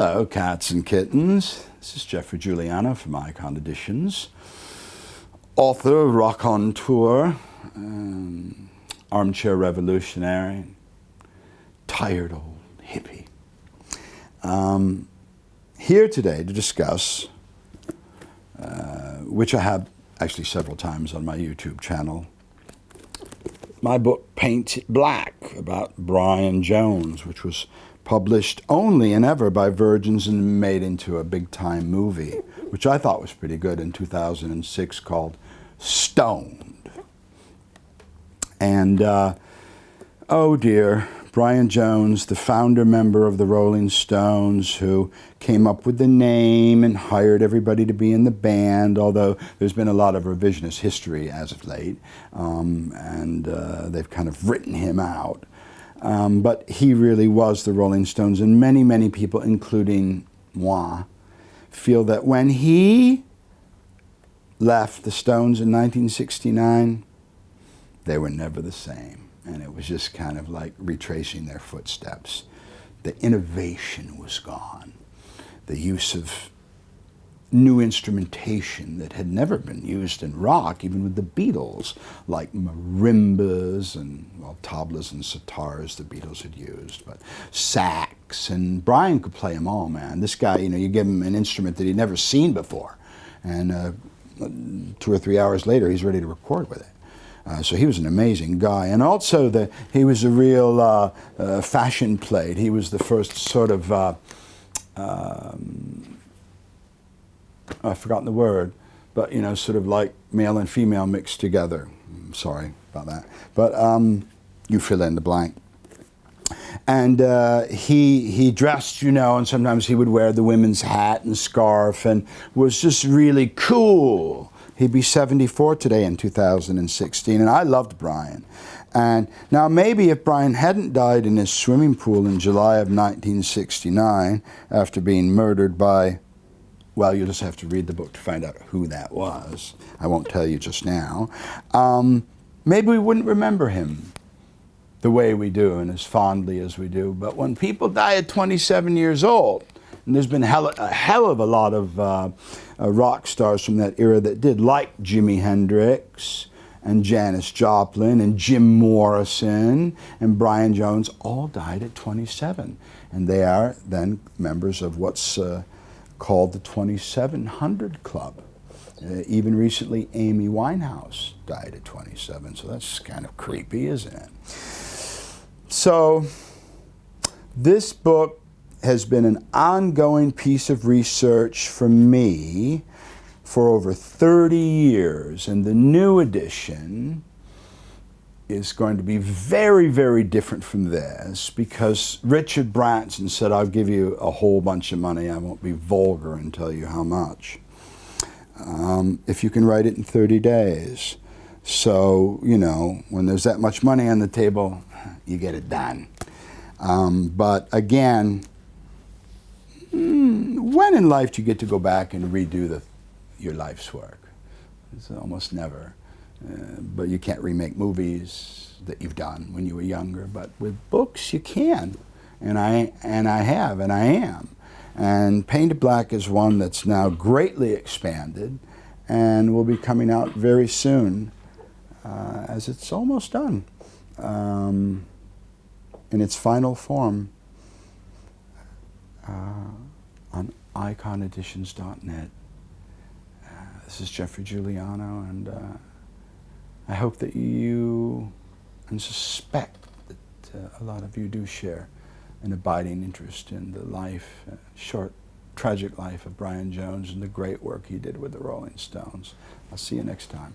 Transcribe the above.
Hello, cats and kittens. This is Geoffrey Giuliano from Icon Editions, author of Rock on Tour, armchair revolutionary, tired old hippie. Here today to discuss, which I have actually several times on my YouTube channel, my book Paint It Black about Brian Jones, which was published only and ever by Virgins and made into a big-time movie, which I thought was pretty good in 2006, called Stoned. And, oh dear, Brian Jones, the founder member of the Rolling Stones, who came up with the name and hired everybody to be in the band, although there's been a lot of revisionist history as of late, and they've kind of written him out. But he really was the Rolling Stones, and many, many people, including moi, feel that when he left the Stones in 1969, they were never the same. And it was just kind of like retracing their footsteps. The innovation was gone. The use of new instrumentation that had never been used in rock, even with the Beatles, like marimbas and, well, tablas and sitars the Beatles had used, but sax, and Brian could play them all, man. This guy, you know, you give him an instrument that he'd never seen before, and 2 or 3 hours later, he's ready to record with it. So he was an amazing guy. And also, he was a real fashion plate. He was the first sort of, I've forgotten the word, but, you know, sort of like male and female mixed together. Sorry about that. But you fill in the blank. And he dressed, you know, and sometimes he would wear the women's hat and scarf and was just really cool. He'd be 74 today in 2016, and I loved Brian. And now maybe if Brian hadn't died in his swimming pool in July of 1969 after being murdered by, well, you'll just have to read the book to find out who that was. I won't tell you just now. Maybe we wouldn't remember him the way we do and as fondly as we do. But when people die at 27 years old, and there's been a hell of a lot of rock stars from that era that did, like Jimi Hendrix and Janis Joplin and Jim Morrison and Brian Jones, all died at 27. And they are then members of what's called the 2700 Club. Even recently, Amy Winehouse died at 27, so that's kind of creepy, isn't it? So this book has been an ongoing piece of research for me for over 30 years, and the new edition is going to be very, very different from this, because Richard Branson said, I'll give you a whole bunch of money, I won't be vulgar and tell you how much, if you can write it in 30 days. So, you know, when there's that much money on the table, you get it done. But again, when in life do you get to go back and redo your life's work? It's almost never. But you can't remake movies that you've done when you were younger. But with books, you can. And I have, and I am. And Paint It Black is one that's now greatly expanded and will be coming out very soon, as it's almost done in its final form. On iconeditions.net. This is Geoffrey Giuliano, and I hope that you, and suspect that a lot of you do share an abiding interest in the life, short, tragic life of Brian Jones and the great work he did with the Rolling Stones. I'll see you next time.